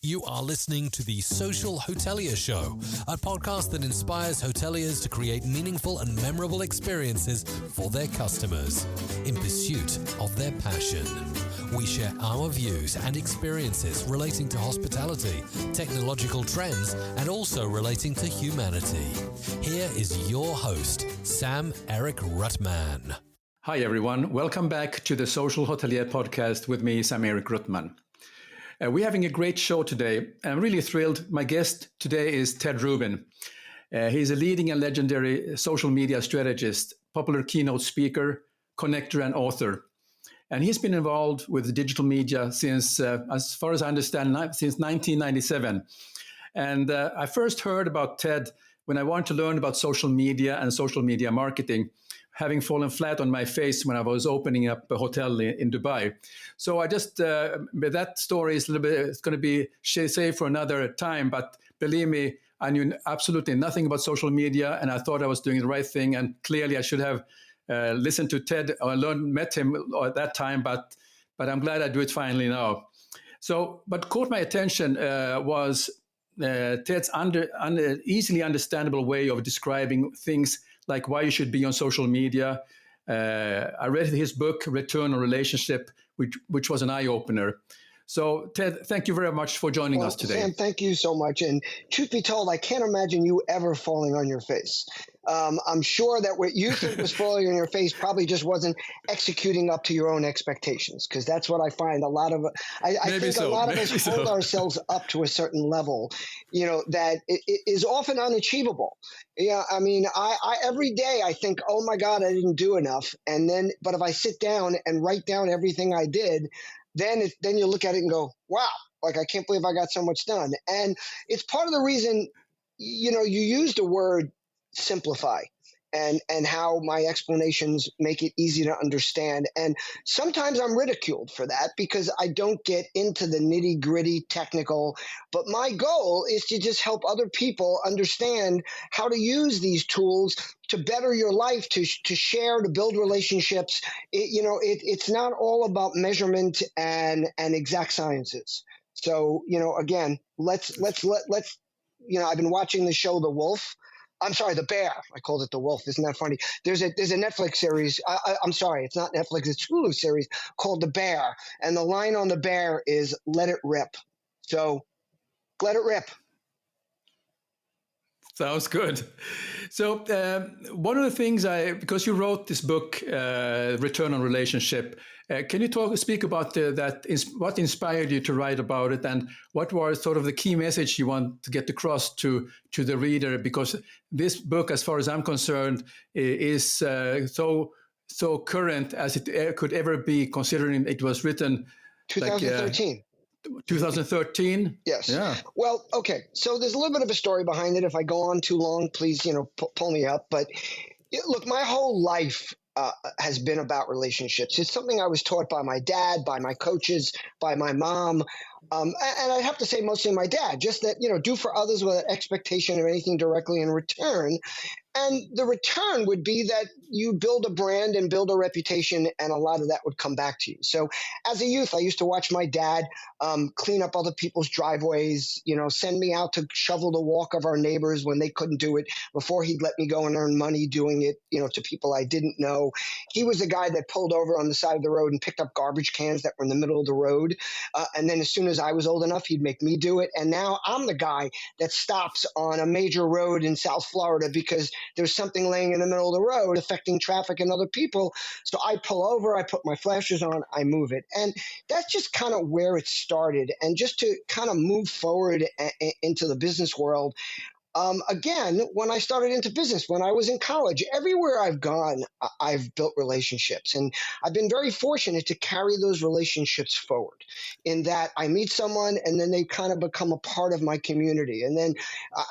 You are listening to the Social Hotelier Show, a podcast that inspires hoteliers to create meaningful and memorable experiences for their customers in pursuit of their passion. We share our views and experiences relating to hospitality, technological trends, and also relating to humanity. Here is your host, Sam-Erik Rutman. Hi, everyone. Welcome back to the Social Hotelier podcast with me, Sam-Erik Rutman. We're having a great show today. I'm really thrilled. My guest today is Ted Rubin. He's a leading and legendary social media strategist, popular keynote speaker, connector, and author. And he's been involved with digital media since, as far as I understand, since 1997. And I first heard about Ted when I wanted to learn about social media and social media marketing, having fallen flat on my face when I was opening up a hotel in Dubai. So I just, but that story is a little bit, it's going to be saved for another time. But believe me, I knew absolutely nothing about social media, and I thought I was doing the right thing. And clearly I should have listened to Ted or met him at that time, but I'm glad I do it finally now. So, but caught my attention was Ted's easily understandable way of describing things like why you should be on social media. I read his book, Return on Relationship, which was an eye-opener. So, Ted, thank you very much for joining us today. Sam, thank you so much. And truth be told, I can't imagine you ever falling on your face. I'm sure that what you think was falling on your face probably just wasn't executing up to your own expectations, because that's what I find a lot of. I think a lot of us hold ourselves up to a certain level, that is often unachievable. Yeah, I mean, I every day I think, oh my God, I didn't do enough, but if I sit down and write down everything I did, then you look at it and go, wow, like I can't believe I got so much done. And it's part of the reason, you used the word simplify and how my explanations make it easy to understand. And sometimes I'm ridiculed for that because I don't get into the nitty gritty technical, but my goal is to just help other people understand how to use these tools to better your life, to share, to build relationships. It's not all about measurement and exact sciences. So, again, let's I've been watching the show, The Bear. I called it The Wolf. Isn't that funny? There's a Netflix series. I'm sorry, it's not Netflix. It's Hulu series called The Bear. And the line on The Bear is "Let it rip." So let it rip. Sounds good. So one of the things because you wrote this book, Return on Relationship, can you speak about what inspired you to write about it, and what was sort of the key message you want to get across to the reader? Because this book, as far as I'm concerned, is so current as it could ever be, considering it was written 2013. 2013? Yes. Yeah. Well, okay. So there's a little bit of a story behind it. If I go on too long, please, pull me up. But look, my whole life has been about relationships. It's something I was taught by my dad, by my coaches, by my mom. And I have to say mostly my dad, just that, do for others without expectation of anything directly in return. And the return would be that you build a brand and build a reputation, and a lot of that would come back to you. So as a youth, I used to watch my dad clean up other people's driveways, send me out to shovel the walk of our neighbors when they couldn't do it, before he'd let me go and earn money doing it, to people I didn't know. He was the guy that pulled over on the side of the road and picked up garbage cans that were in the middle of the road. And then as soon as I was old enough, he'd make me do it. And now I'm the guy that stops on a major road in South Florida because there's something laying in the middle of the road affecting traffic and other people. So I pull over, I put my flashers on, I move it. And that's just kind of where it started. And just to kind of move forward into the business world, again, when I started into business, when I was in college, everywhere I've gone, I've built relationships. And I've been very fortunate to carry those relationships forward, in that I meet someone and then they kind of become a part of my community. And then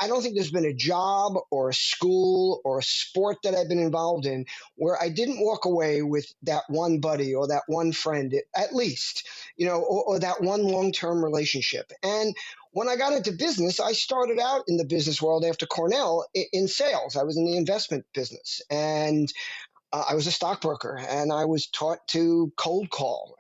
I don't think there's been a job or a school or a sport that I've been involved in where I didn't walk away with that one buddy or that one friend, at least, or that one long-term relationship. And when I got into business, I started out in the business world after Cornell in sales. I was in the investment business. And I was a stockbroker, and I was taught to cold call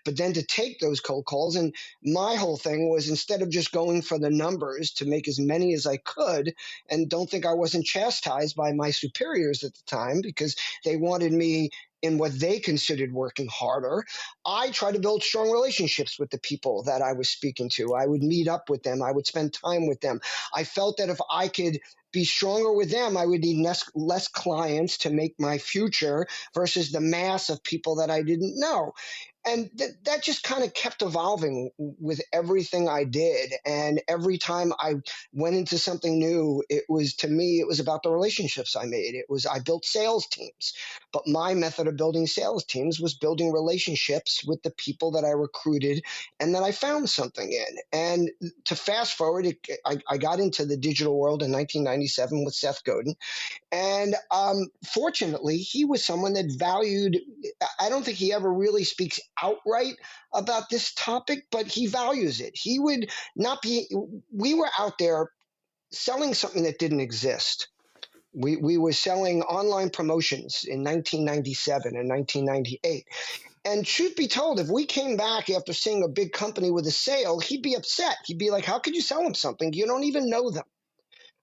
but then to take those cold calls. And my whole thing was, instead of just going for the numbers to make as many as I could, and don't think I wasn't chastised by my superiors at the time because they wanted me in what they considered working harder. I tried to build strong relationships with the people that I was speaking to. I would meet up with them. I would spend time with them. I felt that if I could be stronger with them, I would need less clients to make my future versus the mass of people that I didn't know. And that just kind of kept evolving with everything I did. And every time I went into something new, to me, it was about the relationships I made. I built sales teams, but my method of building sales teams was building relationships with the people that I recruited and that I found something in. And to fast forward, I got into the digital world in 1997 with Seth Godin. And fortunately, he was someone that valued, I don't think he ever really speaks outright about this topic, but he values it. He would not be, we were out there selling something that didn't exist. We were selling online promotions in 1997 and 1998. And truth be told, if we came back after seeing a big company with a sale, he'd be upset. He'd be like, how could you sell him something? You don't even know them.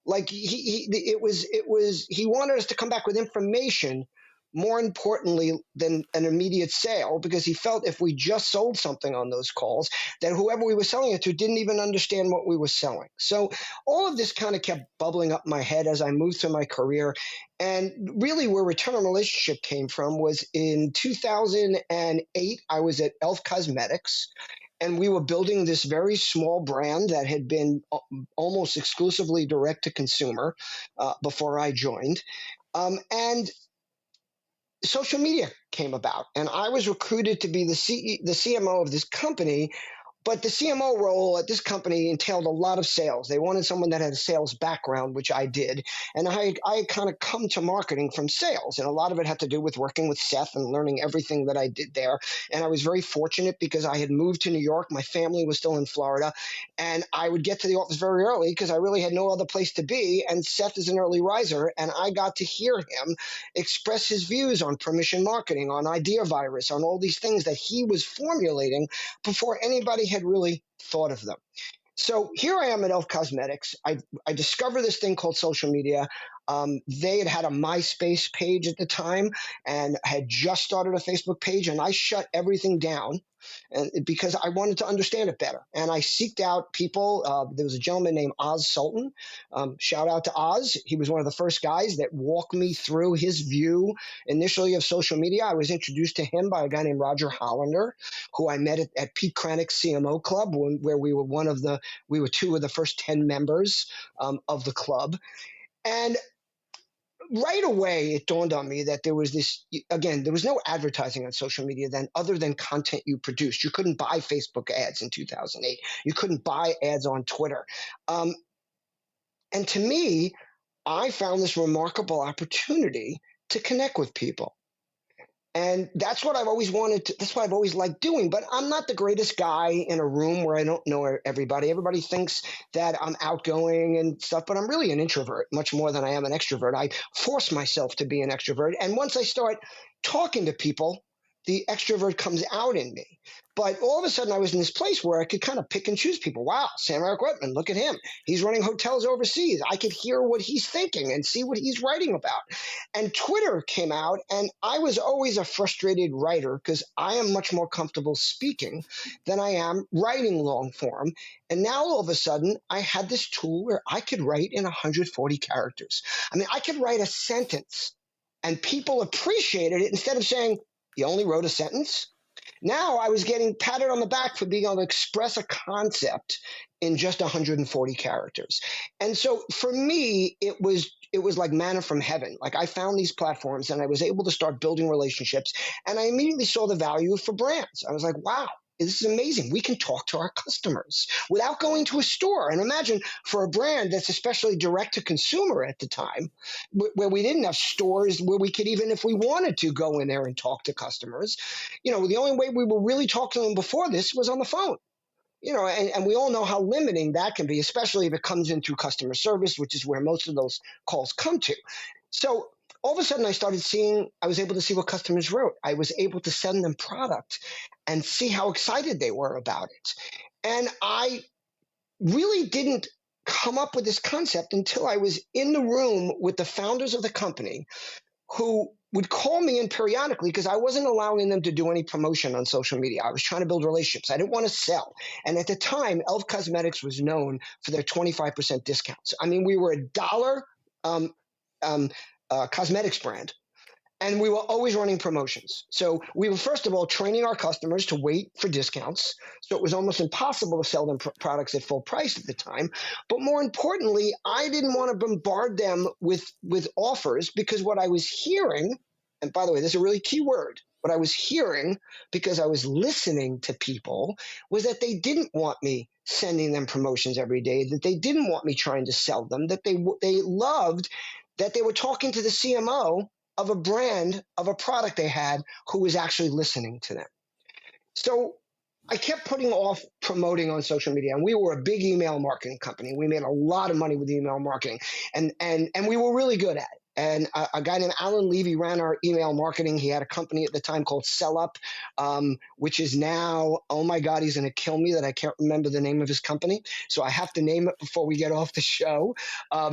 Like he wanted us to come back with information more importantly than an immediate sale, because he felt if we just sold something on those calls, that whoever we were selling it to didn't even understand what we were selling. So all of this kind of kept bubbling up in my head as I moved through my career. And really where Return on Relationship came from was in 2008, I was at Elf Cosmetics. And we were building this very small brand that had been almost exclusively direct to consumer before I joined. And social media came about, and I was recruited to be the CMO of this company. But the CMO role at this company entailed a lot of sales. They wanted someone that had a sales background, which I did. And I had kind of come to marketing from sales. And a lot of it had to do with working with Seth and learning everything that I did there. And I was very fortunate because I had moved to New York. My family was still in Florida. And I would get to the office very early because I really had no other place to be. And Seth is an early riser. And I got to hear him express his views on permission marketing, on idea virus, on all these things that he was formulating before anybody had really thought of them. So here I am at Elf Cosmetics. I discovered this thing called social media. They had a MySpace page at the time and had just started a Facebook page, and I shut everything down because I wanted to understand it better. And I seeked out people. There was a gentleman named Oz Sultan. Shout out to Oz. He was one of the first guys that walked me through his view initially of social media. I was introduced to him by a guy named Roger Hollander, who I met at Pete Crannick's CMO Club, where we were two of the first 10 members of the club. And right away, it dawned on me that there was no advertising on social media then other than content you produced. You couldn't buy Facebook ads in 2008. You couldn't buy ads on Twitter. And to me, I found this remarkable opportunity to connect with people. And that's what I've always wanted to, that's what I've always liked doing. But I'm not the greatest guy in a room where I don't know everybody. Everybody thinks that I'm outgoing and stuff, but I'm really an introvert, much more than I am an extrovert. I force myself to be an extrovert. And once I start talking to people, the extrovert comes out in me. But all of a sudden, I was in this place where I could kind of pick and choose people. Wow, Sam-Erik Whitman, look at him. He's running hotels overseas. I could hear what he's thinking and see what he's writing about. And Twitter came out, and I was always a frustrated writer because I am much more comfortable speaking than I am writing long form. And now all of a sudden, I had this tool where I could write in 140 characters. I mean, I could write a sentence, and people appreciated it instead of saying, "You only wrote a sentence?" Now I was getting patted on the back for being able to express a concept in just 140 characters. And so for me, it was like manna from heaven. Like I found these platforms and I was able to start building relationships, and I immediately saw the value for brands. I was like, wow, this is amazing. We can talk to our customers without going to a store. And imagine for a brand that's especially direct to consumer at the time, where we didn't have stores where we could even, if we wanted to, go in there and talk to customers. You know, the only way we were really talking to them before this was on the phone. You know, and we all know how limiting that can be, especially if it comes in through customer service, which is where most of those calls come to. So all of a sudden I was able to see what customers wrote. I was able to send them product and see how excited they were about it. And I really didn't come up with this concept until I was in the room with the founders of the company, who would call me in periodically because I wasn't allowing them to do any promotion on social media. I was trying to build relationships. I didn't want to sell. And at the time, Elf Cosmetics was known for their 25% discounts. I mean, we were a dollar cosmetics brand. And we were always running promotions. So we were, first of all, training our customers to wait for discounts. So it was almost impossible to sell them products at full price at the time. But more importantly, I didn't want to bombard them with offers, because what I was hearing, and by the way, this is a really key word, what I was hearing, because I was listening to people, was that they didn't want me sending them promotions every day, that they didn't want me trying to sell them, that they loved that they were talking to the CMO of a brand, of a product they had, who was actually listening to them. So I kept putting off promoting on social media, and we were a big email marketing company. We made a lot of money with email marketing, and we were really good at it. And a guy named Alan Levy ran our email marketing. He had a company at the time called SellUp, which is now, oh my God, he's going to kill me that I can't remember the name of his company. So I have to name it before we get off the show,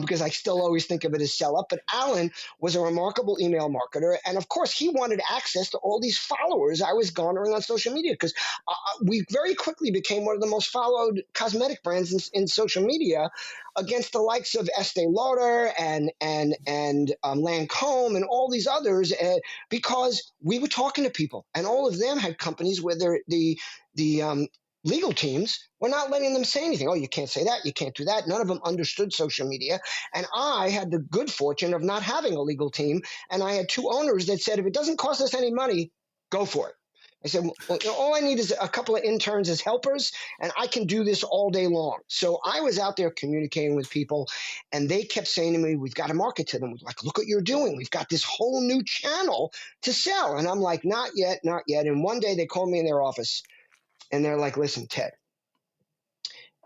because I still always think of it as SellUp. But Alan was a remarkable email marketer. And of course, he wanted access to all these followers I was garnering on social media, because we very quickly became one of the most followed cosmetic brands in social media, against the likes of Estee Lauder and Lancome and all these others, because we were talking to people, and all of them had companies where the legal teams were not letting them say anything. Oh, you can't say that, you can't do that. None of them understood social media. And I had the good fortune of not having a legal team, and I had two owners that said, if it doesn't cost us any money, go for it. I said, well, all I need is a couple of interns as helpers, and I can do this all day long. So I was out there communicating with people, and they kept saying to me, we've got to market to them. Like, look what you're doing. We've got this whole new channel to sell. And I'm like, not yet, not yet. And one day they called me in their office, and they're like, listen, Ted,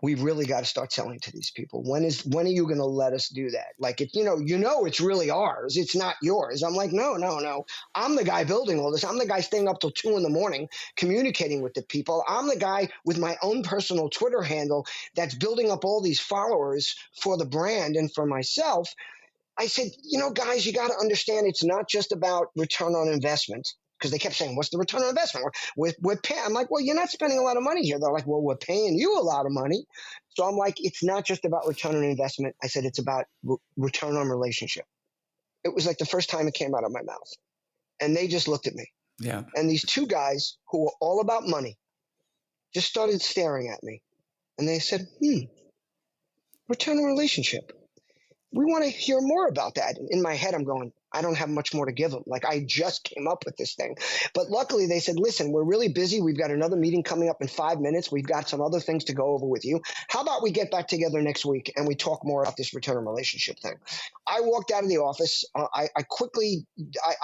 we've really got to start selling to these people. When are you going to let us do that? Like, if it's really ours. It's not yours. I'm like, no. I'm the guy building all this. I'm the guy staying up till 2 a.m, communicating with the people. I'm the guy with my own personal Twitter handle that's building up all these followers for the brand and for myself. I said, guys, you got to understand, it's not just about return on investment. Because they kept saying, what's the return on investment? We're paying. I'm like, well, you're not spending a lot of money here. They're like, well, we're paying you a lot of money. So I'm like, it's not just about return on investment. I said, it's about return on relationship. It was like the first time it came out of my mouth. And they just looked at me. Yeah. And these two guys who were all about money just started staring at me. And they said, return on relationship. We want to hear more about that. In my head, I'm going, I don't have much more to give them. Like, I just came up with this thing. But luckily they said, listen, we're really busy. We've got another meeting coming up in 5 minutes. We've got some other things to go over with you. How about we get back together next week and we talk more about this return on relationship thing? I walked out of the office. I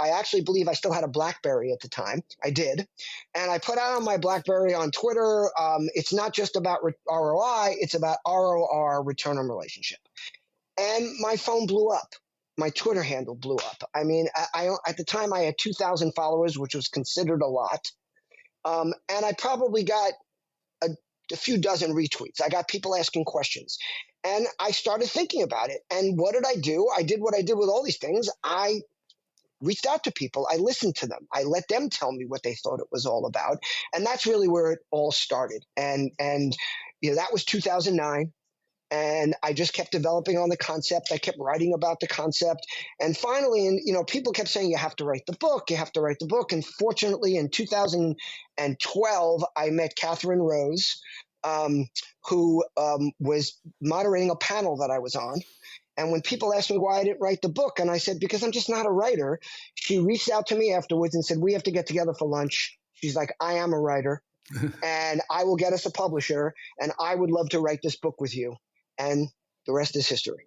actually believe I still had a BlackBerry at the time. I did. And I put out on my BlackBerry on Twitter, it's not just about ROI, it's about ROR, return on relationship. And my phone blew up. My Twitter handle blew up. I mean, I at the time I had 2,000 followers, which was considered a lot. And I probably got a few dozen retweets. I got people asking questions. And I started thinking about it. And what did I do? I did what I did with all these things. I reached out to people. I listened to them. I let them tell me what they thought it was all about. And that's really where it all started. And that was 2009. And I just kept developing on the concept. I kept writing about the concept. And finally, people kept saying, you have to write the book. You have to write the book. And fortunately, in 2012, I met Catherine Rose, who was moderating a panel that I was on. And when people asked me why I didn't write the book, and I said, because I'm just not a writer, she reached out to me afterwards and said, we have to get together for lunch. She's like, I am a writer, and I will get us a publisher, and I would love to write this book with you. And the rest is history.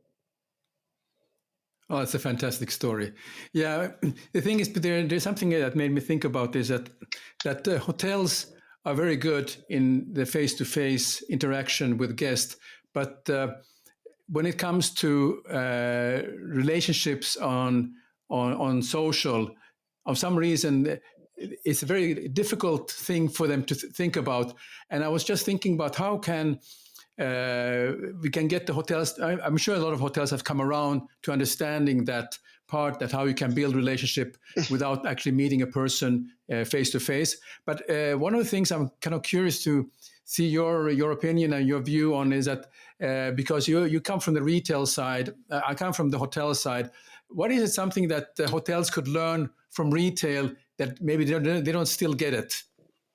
Oh, it's a fantastic story. Yeah, the thing is, there's something that made me think about this, that hotels are very good in the face-to-face interaction with guests, but when it comes to relationships on on social, of some reason, it's a very difficult thing for them to think about. And I was just thinking about how can we can get the hotels. I'm sure a lot of hotels have come around to understanding that part, that how you can build relationship without actually meeting a person face to face. But one of the things I'm kind of curious to see your opinion and your view on is that because you come from the retail side, I come from the hotel side. What is it something that hotels could learn from retail that maybe they don't still get it?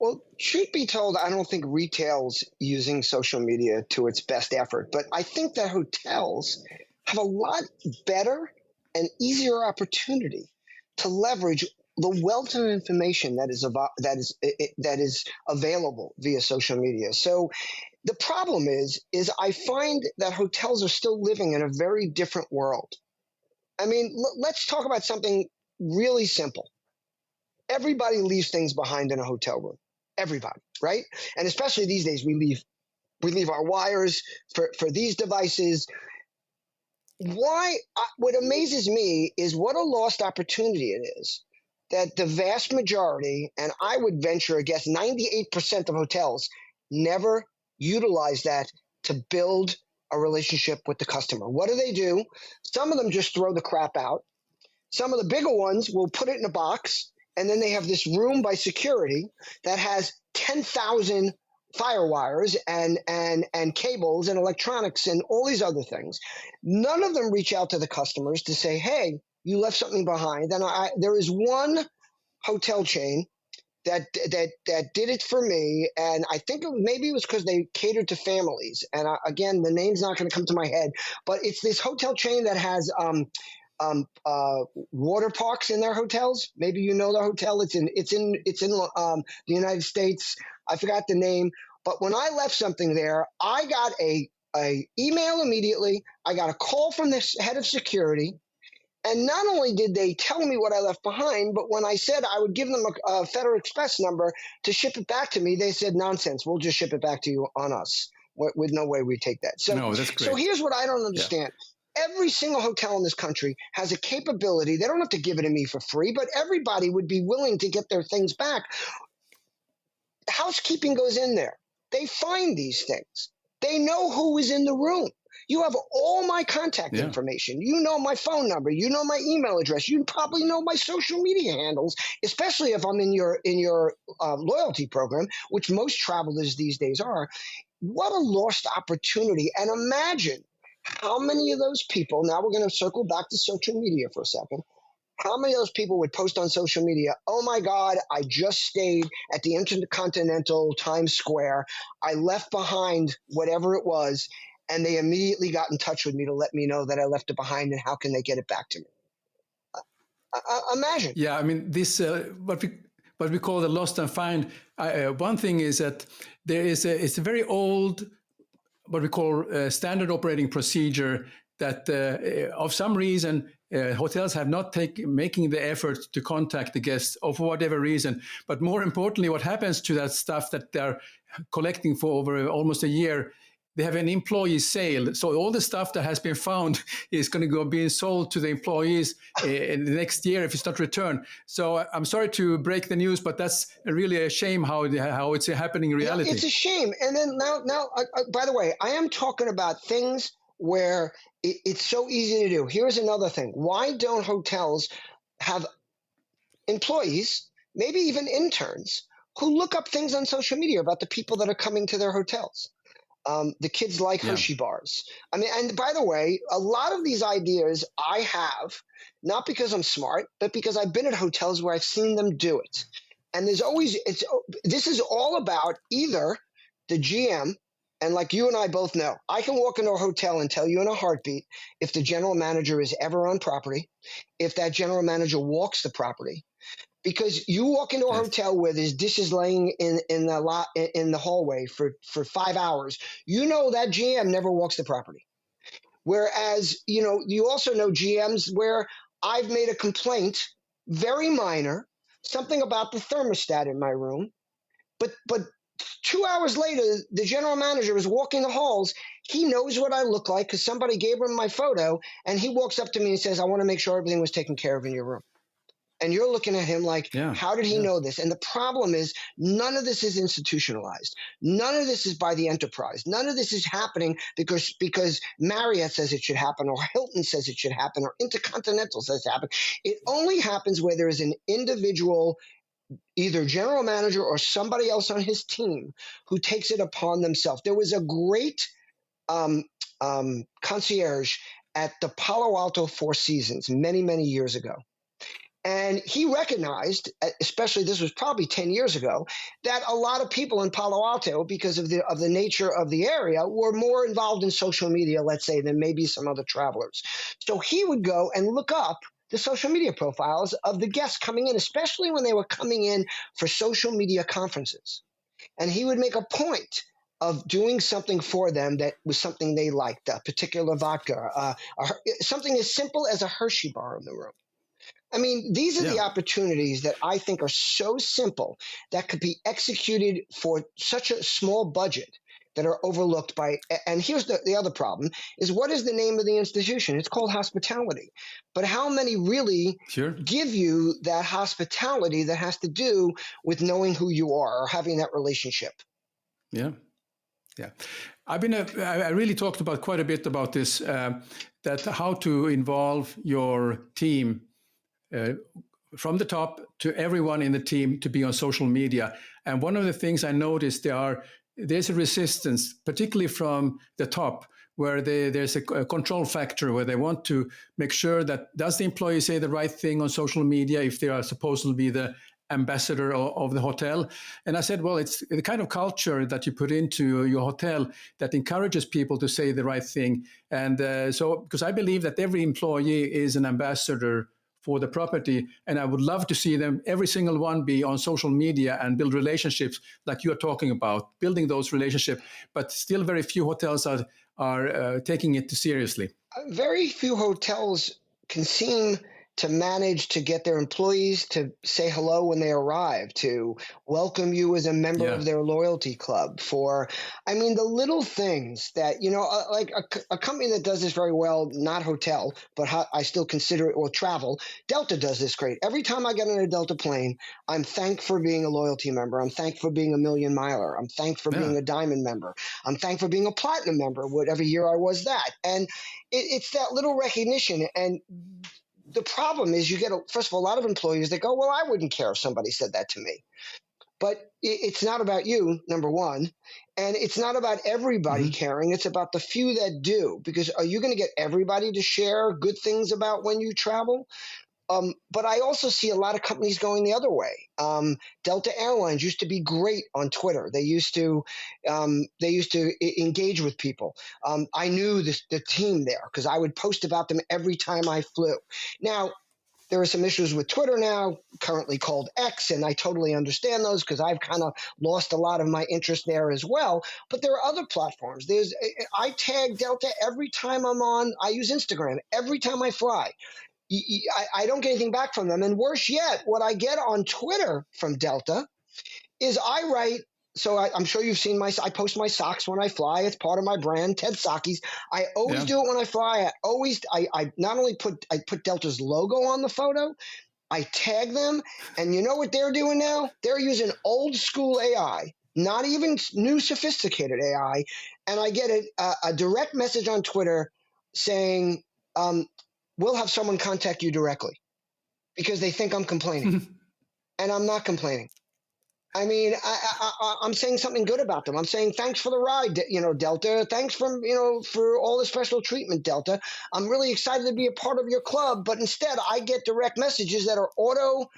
Well, truth be told, I don't think retail's using social media to its best effort, but I think that hotels have a lot better and easier opportunity to leverage the wealth of information that is available via social media. So the problem is I find that hotels are still living in a very different world. I mean, let's talk about something really simple. Everybody leaves things behind in a hotel room. Everybody, right? And especially these days, we leave our wires for these devices. What amazes me is what a lost opportunity it is that the vast majority, and I would venture a guess, 98% of hotels never utilize that to build a relationship with the customer. What do? Some of them just throw the crap out. Some of the bigger ones will put it in a box, and then they have this room by security that has 10,000 fire wires and cables and electronics and all these other things. None of them reach out to the customers to say, hey, you left something behind. And there is one hotel chain that did it for me, and I think maybe it was because they catered to families. And again, the name's not going to come to my head, but it's this hotel chain that has water parks in their hotels. Maybe you know the hotel. It's in the United States. I forgot the name, but when I left something there, I got a email immediately. I got a call from the head of security. And not only did they tell me what I left behind, but when I said I would give them a Federal Express number to ship it back to me, they said, nonsense, we'll just ship it back to you on us. With no way we take that. So, no, that's great. So here's what I don't understand. Yeah. Every single hotel in this country has a capability. They don't have to give it to me for free, but everybody would be willing to get their things back. Housekeeping goes in there. They find these things. They know who is in the room. You have all my contact information. You know my phone number. You know my email address. You probably know my social media handles, especially if I'm in your loyalty program, which most travelers these days are. What a lost opportunity. And imagine how many of those people, now we're going to circle back to social media for a second, how many of those people would post on social media, oh my God, I just stayed at the Intercontinental Times Square. I left behind whatever it was, and they immediately got in touch with me to let me know that I left it behind and how can they get it back to me. Imagine. Yeah, I mean, this what we call the lost and find. One thing is that it's a very old, what we call standard operating procedure that of some reason hotels have not making the effort to contact the guests or for whatever reason. But more importantly, what happens to that stuff that they're collecting for over almost a year, they have an employee sale. So all the stuff that has been found is going to go being sold to the employees in the next year if it's not returned. So I'm sorry to break the news, but that's really a shame how it's happening in reality. Yeah, it's a shame. And then now, by the way, I am talking about things where it's so easy to do. Here's another thing. Why don't hotels have employees, maybe even interns, who look up things on social media about the people that are coming to their hotels? The kids like Hershey bars. I mean, and by the way, a lot of these ideas I have, not because I'm smart, but because I've been at hotels where I've seen them do it. And this is all about either the GM, and like you and I both know, I can walk into a hotel and tell you in a heartbeat if the general manager is ever on property, if that general manager walks the property. Because you walk into a hotel where there's dishes laying in the hallway for 5 hours, you know that GM never walks the property. Whereas, you also know GMs where I've made a complaint, very minor, something about the thermostat in my room, but 2 hours later, the general manager is walking the halls. He knows what I look like because somebody gave him my photo, and he walks up to me and says, I want to make sure everything was taken care of in your room. And you're looking at him like, Yeah. how did he know this? And the problem is none of this is institutionalized. None of this is by the enterprise. None of this is happening because Marriott says it should happen, or Hilton says it should happen, or Intercontinental says it happen. It only happens where there is an individual, either general manager or somebody else on his team, who takes it upon themselves. There was a great concierge at the Palo Alto Four Seasons many, many years ago. And he recognized, especially this was probably 10 years ago, that a lot of people in Palo Alto, because of the nature of the area, were more involved in social media, let's say, than maybe some other travelers. So he would go and look up the social media profiles of the guests coming in, especially when they were coming in for social media conferences. And he would make a point of doing something for them that was something they liked, a particular vodka, something as simple as a Hershey bar in the room. I mean, these are the opportunities that I think are so simple that could be executed for such a small budget that are overlooked by. And here's the other problem is, what is the name of the institution? It's called hospitality. But how many really give you that hospitality that has to do with knowing who you are or having that relationship? Yeah. Yeah. I really talked about quite a bit about this, that how to involve your team from the top to everyone in the team to be on social media. And one of the things I noticed, there's a resistance, particularly from the top, where there's a control factor where they want to make sure that does the employee say the right thing on social media if they are supposed to be the ambassador of the hotel. And I said, well, it's the kind of culture that you put into your hotel that encourages people to say the right thing. And so, because I believe that every employee is an ambassador for the property, and I would love to see them, every single one, be on social media and build relationships like you're talking about, building those relationships. But still, very few hotels are taking it seriously. Very few hotels can seem to manage to get their employees to say hello when they arrive, to welcome you as a member of their loyalty club. I mean, the little things that, like a company that does this very well, not hotel, but I still consider it, or travel. Delta does this great. Every time I get on a Delta plane, I'm thanked for being a loyalty member. I'm thanked for being a million miler. I'm thanked for being a diamond member. I'm thanked for being a platinum member, whatever year I was that. And it's that little recognition. And the problem is, you get, first of all, a lot of employees that go, well, I wouldn't care if somebody said that to me. But it's not about you, number one. And it's not about everybody caring. It's about the few that do. Because are you going to get everybody to share good things about when you travel? But I also see a lot of companies going the other way. Delta Airlines used to be great on Twitter. They used to engage with people. I knew the team there because I would post about them every time I flew. Now, there are some issues with Twitter now, currently called X, and I totally understand those because I've kind of lost a lot of my interest there as well. But there are other platforms. I tag Delta every time I'm on. I use Instagram every time I fly. I don't get anything back from them. And worse yet, what I get on Twitter from Delta is I write, so I'm sure you've seen I post my socks when I fly. It's part of my brand, Ted Sockies. I always do it when I fly. I not only put Delta's logo on the photo, I tag them. And you know what they're doing now? They're using old school AI, not even new sophisticated AI. And I get a direct message on Twitter saying, we'll have someone contact you directly, because they think I'm complaining. And I'm not complaining. I mean, I'm saying something good about them. I'm saying, thanks for the ride, Delta. Thanks for all the special treatment, Delta. I'm really excited to be a part of your club. But instead, I get direct messages that are auto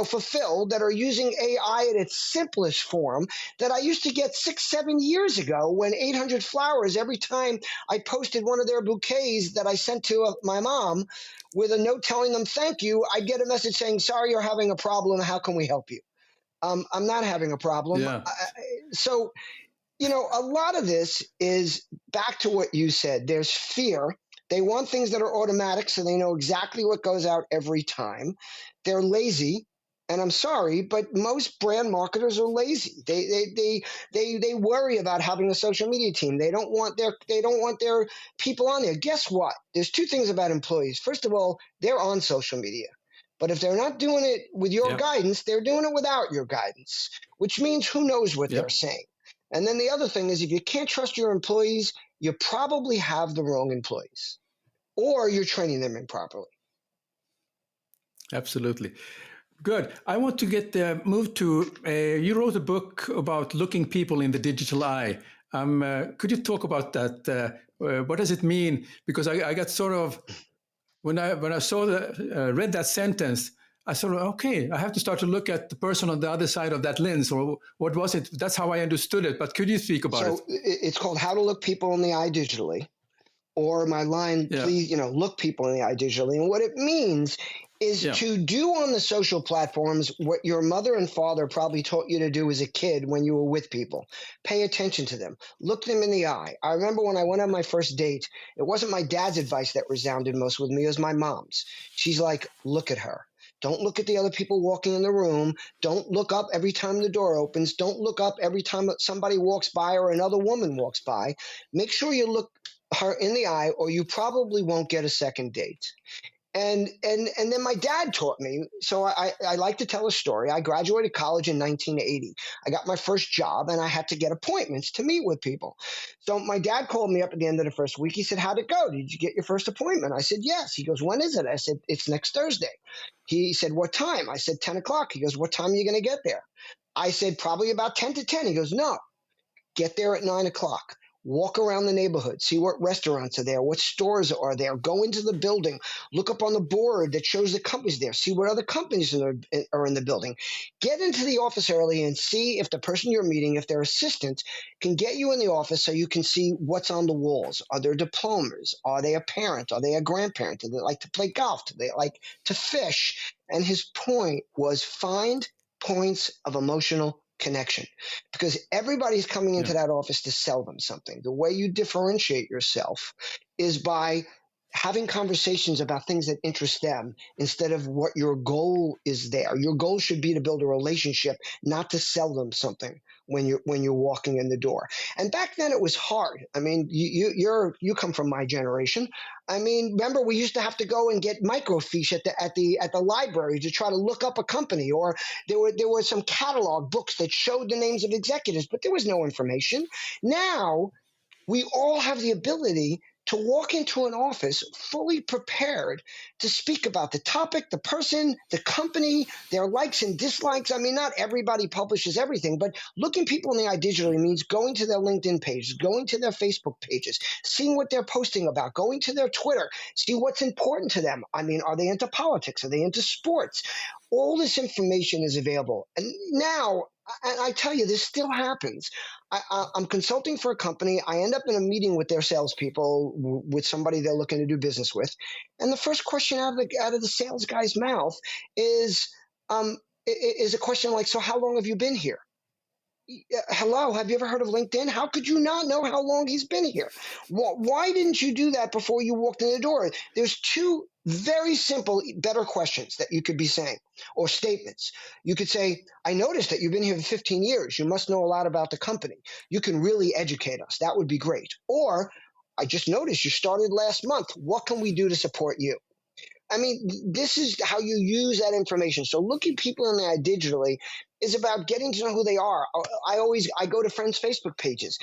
fulfilled, that are using AI at its simplest form, that I used to get 6-7 years ago when 800 Flowers, every time I posted one of their bouquets that I sent to my mom with a note telling them thank you, I'd get a message saying, sorry, you're having a problem. How can we help you? I'm not having a problem. Yeah. So, a lot of this is back to what you said. There's fear. They want things that are automatic, so they know exactly what goes out every time. They're lazy. And I'm sorry, but most brand marketers are lazy. They worry about having a social media team. They don't want their people on there. Guess what? There's two things about employees. First of all, they're on social media. But if they're not doing it with your Yep. guidance, they're doing it without your guidance, which means who knows what they're Yep. saying. And then the other thing is if you can't trust your employees, you probably have the wrong employees or you're training them improperly. Absolutely. Good. I want to get moved to, you wrote a book about looking people in the digital eye. Could you talk about that? What does it mean? Because I got sort of, when I saw read that sentence, I sort of, okay, I have to start to look at the person on the other side of that lens, or what was it? That's how I understood it. But could you speak about it? So it's called How to Look People in the Eye Digitally, or my line, Yeah. please, look people in the eye digitally. And what it means is to do on the social platforms what your mother and father probably taught you to do as a kid when you were with people. Pay attention to them. Look them in the eye. I remember when I went on my first date, it wasn't my dad's advice that resounded most with me, it was my mom's. She's like, look at her. Don't look at the other people walking in the room. Don't look up every time the door opens. Don't look up every time somebody walks by or another woman walks by. Make sure you look her in the eye or you probably won't get a second date. And then my dad taught me. So I like to tell a story. I graduated college in 1980. I got my first job and I had to get appointments to meet with people. So my dad called me up at the end of the first week. He said, how'd it go? Did you get your first appointment? I said, yes. He goes, when is it? I said, it's next Thursday. He said, what time? I said, 10 o'clock. He goes, what time are you going to get there? I said, probably about 10 to 10. He goes, no, get there at 9 o'clock. Walk around the neighborhood, see what restaurants are there, what stores are there, go into the building, look up on the board that shows the companies there, see what other companies are in the building. Get into the office early and see if the person you're meeting, if their assistant, can get you in the office so you can see what's on the walls. Are there diplomas? Are they a parent? Are they a grandparent? Do they like to play golf? Do they like to fish? And his point was find points of emotional connection, because everybody's coming into that office to sell them something. The way you differentiate yourself is by having conversations about things that interest them instead of what your goal is there. Your goal should be to build a relationship, not to sell them something when you're walking in the door. And back then it was hard. I mean, you come from my generation. I mean, remember we used to have to go and get microfiche at the library to try to look up a company, or there were some catalog books that showed the names of executives, but there was no information. Now we all have the ability to walk into an office fully prepared to speak about the topic, the person, the company, their likes and dislikes. I mean, not everybody publishes everything, but looking people in the eye digitally means going to their LinkedIn pages, going to their Facebook pages, seeing what they're posting about, going to their Twitter, see what's important to them. I mean, are they into politics? Are they into sports? All this information is available. And now, I tell you, this still happens. I'm consulting for a company. I end up in a meeting with their salespeople, with somebody they're looking to do business with. And the first question out of the sales guy's mouth is a question like, so how long have you been here? Hello, have you ever heard of LinkedIn? How could you not know how long he's been here? Why didn't you do that before you walked in the door? There's two very simple, better questions that you could be saying, or statements. You could say, I noticed that you've been here for 15 years. You must know a lot about the company. You can really educate us. That would be great. Or, I just noticed you started last month. What can we do to support you? I mean, this is how you use that information. So looking people in the eye digitally is about getting to know who they are. I go to friends' Facebook pages.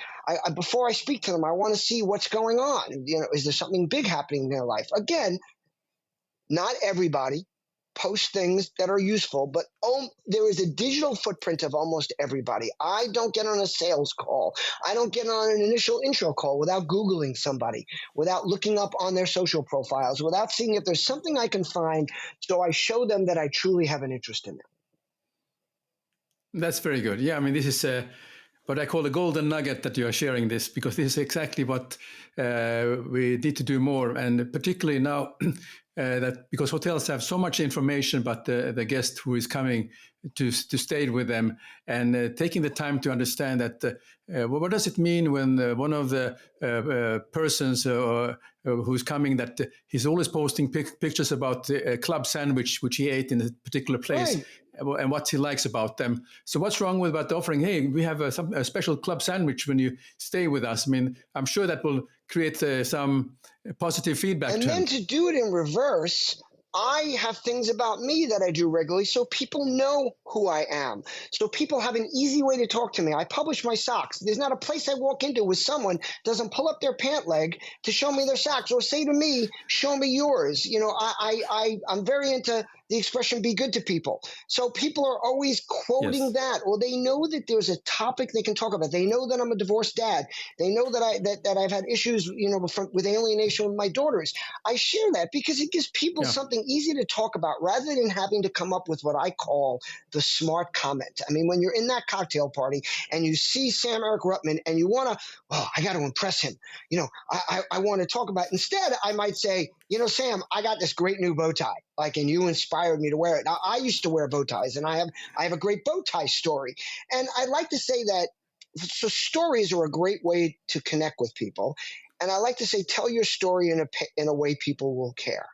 Before I speak to them, I want to see what's going on. Is there something big happening in their life? Again, not everybody posts things that are useful, but there is a digital footprint of almost everybody. I don't get on a sales call. I don't get on an initial intro call without Googling somebody, without looking up on their social profiles, without seeing if there's something I can find, so I show them that I truly have an interest in them. That's very good. Yeah, I mean, this is what I call the golden nugget that you are sharing this, because this is exactly what we need to do more. And particularly now that because hotels have so much information about the guest who is coming to stay with them, and taking the time to understand that what does it mean when one of the persons who's coming, that he's always posting pictures about a club sandwich which he ate in a particular place. Right. and what he likes about them. So what's wrong with about offering, hey, we have a special club sandwich when you stay with us? I mean, I'm sure that will create some positive feedback And to then him. to do it in reverse, I have things about me that I do regularly so people know who I am. So people have an easy way to talk to me. I publish my socks. There's not a place I walk into where someone doesn't pull up their pant leg to show me their socks or say to me, show me yours. You know, I'm very into the expression be good to people. So people are always quoting Yes. that, or they know that there's a topic they can talk about. They know that I'm a divorced dad. They know that I've had issues, you know, with alienation with my daughters. I share that because it gives people Yeah. something easy to talk about rather than having to come up with what I call the smart comment. I mean, when you're in that cocktail party and you see Sam-Erik Rutman and you want to, oh, I got to impress him. You know, I want to talk about it. Instead, I might say, you know, Sam, I got this great new bow tie. Like, and you inspired me to wear it. Now, I used to wear bow ties, and I have a great bow tie story. And I like to say that so stories are a great way to connect with people. And I like to say, tell your story in a way people will care.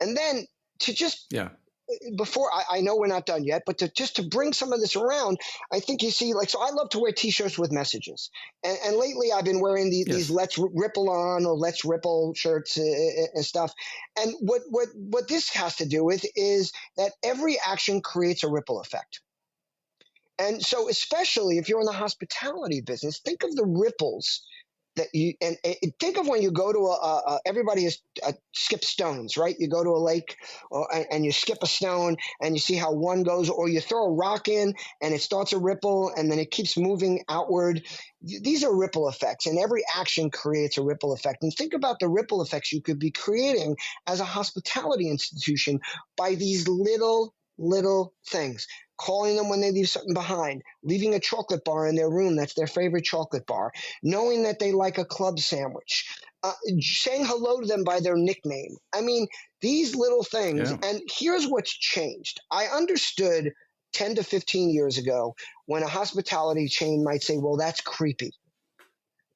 And then to just Yeah. before I know we're not done yet, but to bring some of this around, I think you see, like, so I love to wear T-shirts with messages, and lately I've been wearing these Yes. Let's Ripple On or Let's Ripple shirts and stuff. And what this has to do with is that every action creates a ripple effect. And so, especially if you're in the hospitality business, think of the ripples that you and think of when you go to everybody is skip stones, right? You go to a lake and you skip a stone and you see how one goes, or you throw a rock in and it starts a ripple and then it keeps moving outward. These are ripple effects, and every action creates a ripple effect. And think about the ripple effects you could be creating as a hospitality institution by these little things. Calling them when they leave something behind, leaving a chocolate bar in their room that's their favorite chocolate bar, knowing that they like a club sandwich, saying hello to them by their nickname. I mean, these little things. Yeah. And here's what's changed. I understood 10 to 15 years ago when a hospitality chain might say, well, that's creepy.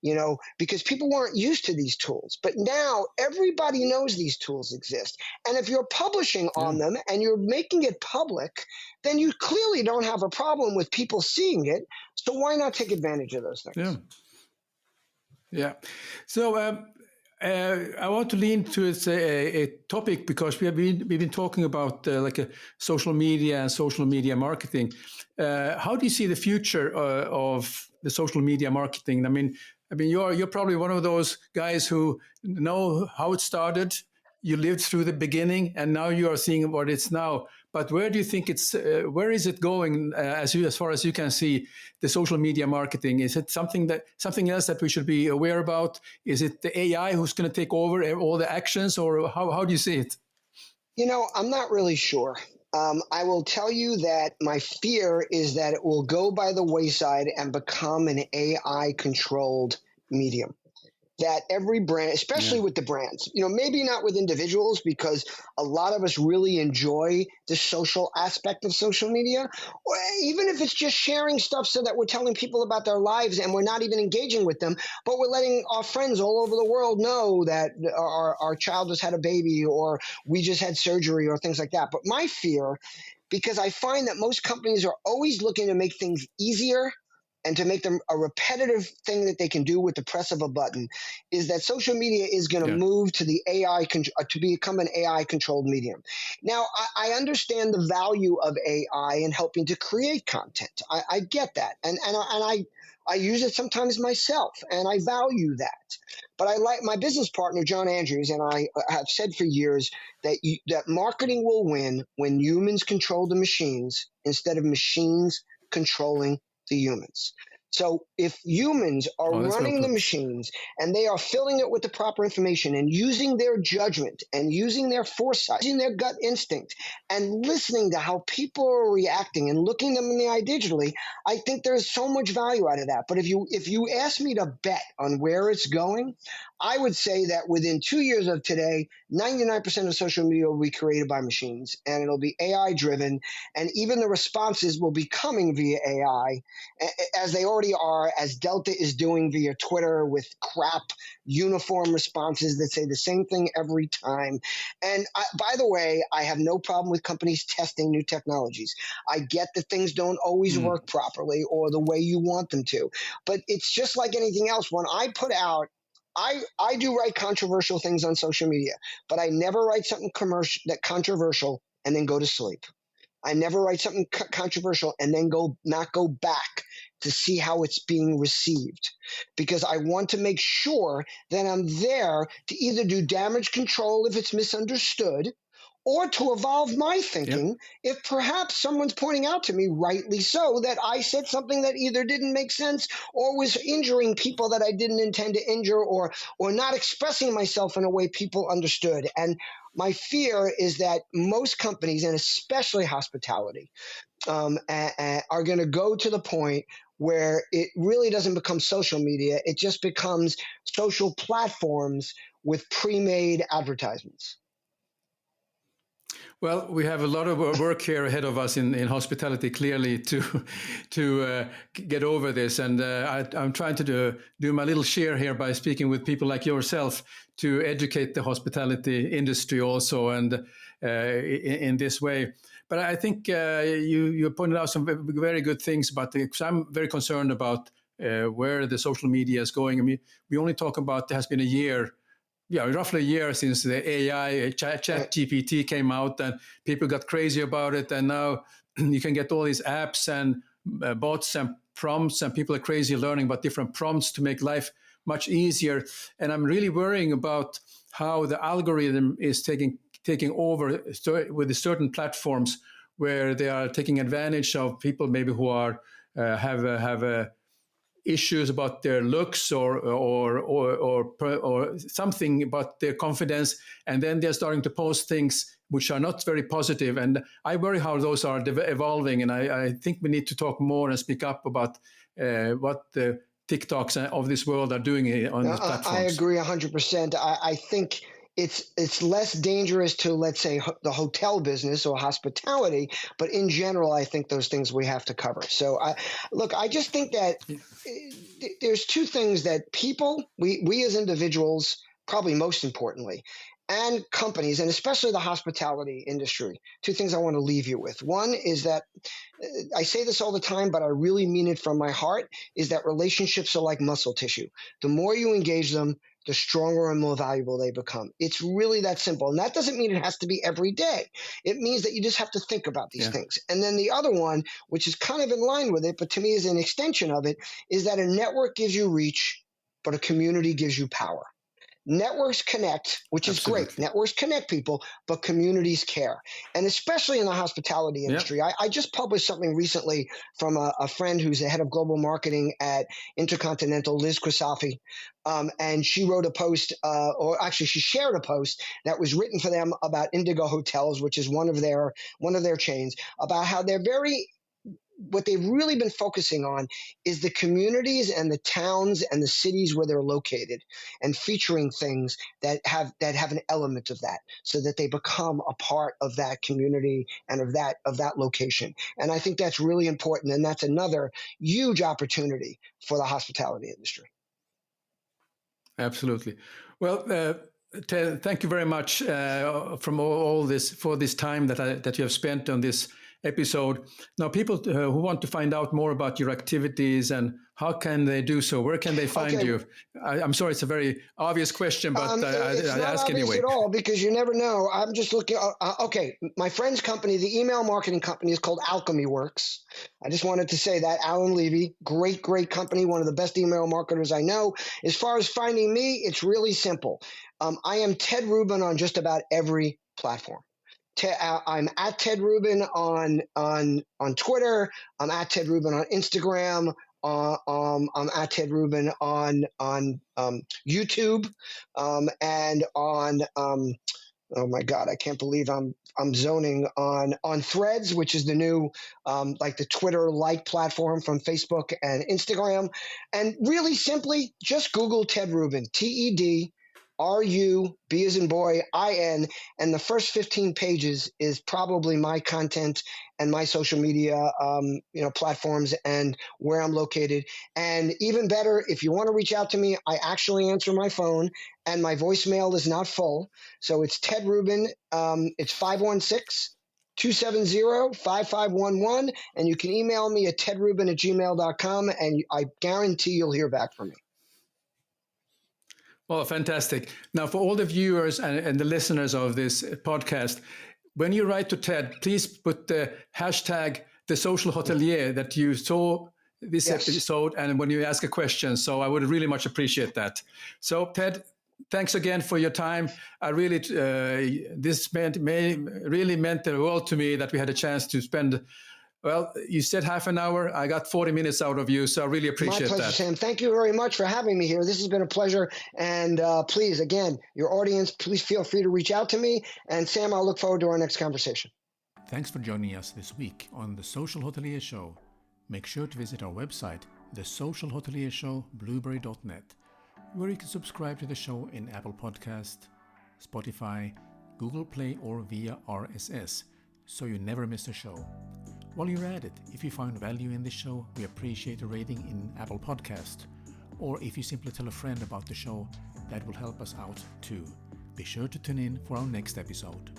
You know, because people weren't used to these tools. But now everybody knows these tools exist. And if you're publishing Yeah. on them and you're making it public, then you clearly don't have a problem with people seeing it. So why not take advantage of those things? Yeah. Yeah. So I want to lean to a topic because we've been talking about like a social media and social media marketing. How do you see the future of the social media marketing? I mean, you're probably one of those guys who know how it started. You lived through the beginning, and now you are seeing what it's now. But where do you think where is it going? As far as you can see, the social media marketing, is it something else that we should be aware about? Is it the AI who's going to take over all the actions, or how do you see it? You know, I'm not really sure. I will tell you that my fear is that it will go by the wayside and become an AI controlled medium. That every brand, especially Yeah. with the brands, you know, maybe not with individuals, because a lot of us really enjoy the social aspect of social media, or even if it's just sharing stuff so that we're telling people about their lives and we're not even engaging with them, but we're letting our friends all over the world know that our child just had a baby or we just had surgery or things like that. But my fear, because I find that most companies are always looking to make things easier and to make them a repetitive thing that they can do with the press of a button, is that social media is going to Yeah. move to the AI to become an AI controlled medium. Now, I understand the value of AI in helping to create content. I get that, and I use it sometimes myself, and I value that. But I like my business partner John Andrews, and I have said for years that marketing will win when humans control the machines instead of machines controlling the humans. So if humans are Oh, that's well running the put. machines and they are filling it with the proper information and using their judgment and using their foresight, using their gut instinct and listening to how people are reacting and looking them in the eye digitally, I think there's so much value out of that. But if you ask me to bet on where it's going, I would say that within 2 years of today, 99% of social media will be created by machines and it'll be AI driven, and even the responses will be coming via AI, as they already already are, as Delta is doing via Twitter with crap uniform responses that say the same thing every time. And by the way, I have no problem with companies testing new technologies. I get that things don't always work properly or the way you want them to, but it's just like anything else. When I put out, I do write controversial things on social media, but I never write something controversial and then go to sleep. I never write something controversial and then not go back to see how it's being received, because I want to make sure that I'm there to either do damage control if it's misunderstood, or to evolve my thinking if perhaps someone's pointing out to me, rightly so, that I said something that either didn't make sense or was injuring people that I didn't intend to injure, or not expressing myself in a way people understood. And my fear is that most companies, and especially hospitality, are going to go to the point where it really doesn't become social media. It just becomes social platforms with pre-made advertisements. Well, we have a lot of work here ahead of us in hospitality, clearly, to get over this. And I'm trying to do my little share here by speaking with people like yourself to educate the hospitality industry also, and in this way. But I think you pointed out some very good things about because I'm very concerned about where the social media is going. I mean, we only talk about there has been a year. Yeah, roughly a year since the AI chat GPT came out, and people got crazy about it. And now you can get all these apps and bots and prompts, and people are crazy learning about different prompts to make life much easier. And I'm really worrying about how the algorithm is taking over with the certain platforms, where they are taking advantage of people maybe who are have issues about their looks or something about their confidence, and then they're starting to post things which are not very positive. And I worry how those are evolving, and I think we need to talk more and speak up about what the TikToks of this world are doing on these platforms. I agree 100%. I think it's less dangerous to, let's say, the hotel business or hospitality, but in general, I think those things we have to cover. So, I just think that there's two things that people, we as individuals, probably most importantly, and companies, and especially the hospitality industry, two things I want to leave you with. One is that I say this all the time, but I really mean it from my heart, is that relationships are like muscle tissue. The more you engage them, the stronger and more valuable they become. It's really that simple. And that doesn't mean it has to be every day. It means that you just have to think about these things. And then the other one, which is kind of in line with it, but to me is an extension of it, is that a network gives you reach, but a community gives you power. Networks connect, which is great. Networks connect people, but communities care. And especially in the hospitality industry. I just published something recently from a friend who's the head of global marketing at Intercontinental, Liz Krisafi. And she wrote a post, or actually she shared a post that was written for them about Indigo Hotels, which is one of their chains, about how they're what they've really been focusing on is the communities and the towns and the cities where they're located, and featuring things that have an element of that, so that they become a part of that community and of that location. And I think that's really important, and that's another huge opportunity for the hospitality industry. Absolutely. Well, Ted, thank you very much from all this for this time that you have spent on this episode. Now, people who want to find out more about your activities, and how can they do so? Where can they find you? I'm sorry, it's a very obvious question, but I ask anyway. It's not obvious at all, because you never know. I'm just looking. My friend's company, the email marketing company, is called Alchemy Works. I just wanted to say that. Alan Levy, great company, one of the best email marketers I know. As far as finding me, it's really simple. I am Ted Rubin on just about every platform. I'm at Ted Rubin on Twitter. I'm at Ted Rubin on Instagram. I'm at Ted Rubin on YouTube, and on oh my God, I can't believe I'm zoning on Threads, which is the new like the Twitter like platform from Facebook and Instagram. And really simply, just Google Ted Rubin, TED RU, B as in boy, IN, and the first 15 pages is probably my content and my social media, platforms and where I'm located. And even better, if you want to reach out to me, I actually answer my phone, and my voicemail is not full. So it's Ted Rubin. It's 516-270-5511, and you can email me at tedrubin@gmail.com, and I guarantee you'll hear back from me. Well, fantastic. Now, for all the viewers and the listeners of this podcast, when you write to Ted, please put the hashtag Thesocialhotelier that you saw this episode, and when you ask a question. So I would really much appreciate that. So, Ted, thanks again for your time. I really, this really meant the world to me that we had a chance to spend. Well, you said half an hour. I got 40 minutes out of you, so I really appreciate that. My pleasure, Sam. Thank you very much for having me here. This has been a pleasure. And please, again, your audience, please feel free to reach out to me. And Sam, I'll look forward to our next conversation. Thanks for joining us this week on The Social Hotelier Show. Make sure to visit our website, The Social Hotelier Show, blueberry.net, where you can subscribe to the show in Apple Podcast, Spotify, Google Play, or via RSS, so you never miss a show. While you're at it, if you found value in this show, we appreciate a rating in Apple Podcast. Or if you simply tell a friend about the show, that will help us out too. Be sure to tune in for our next episode.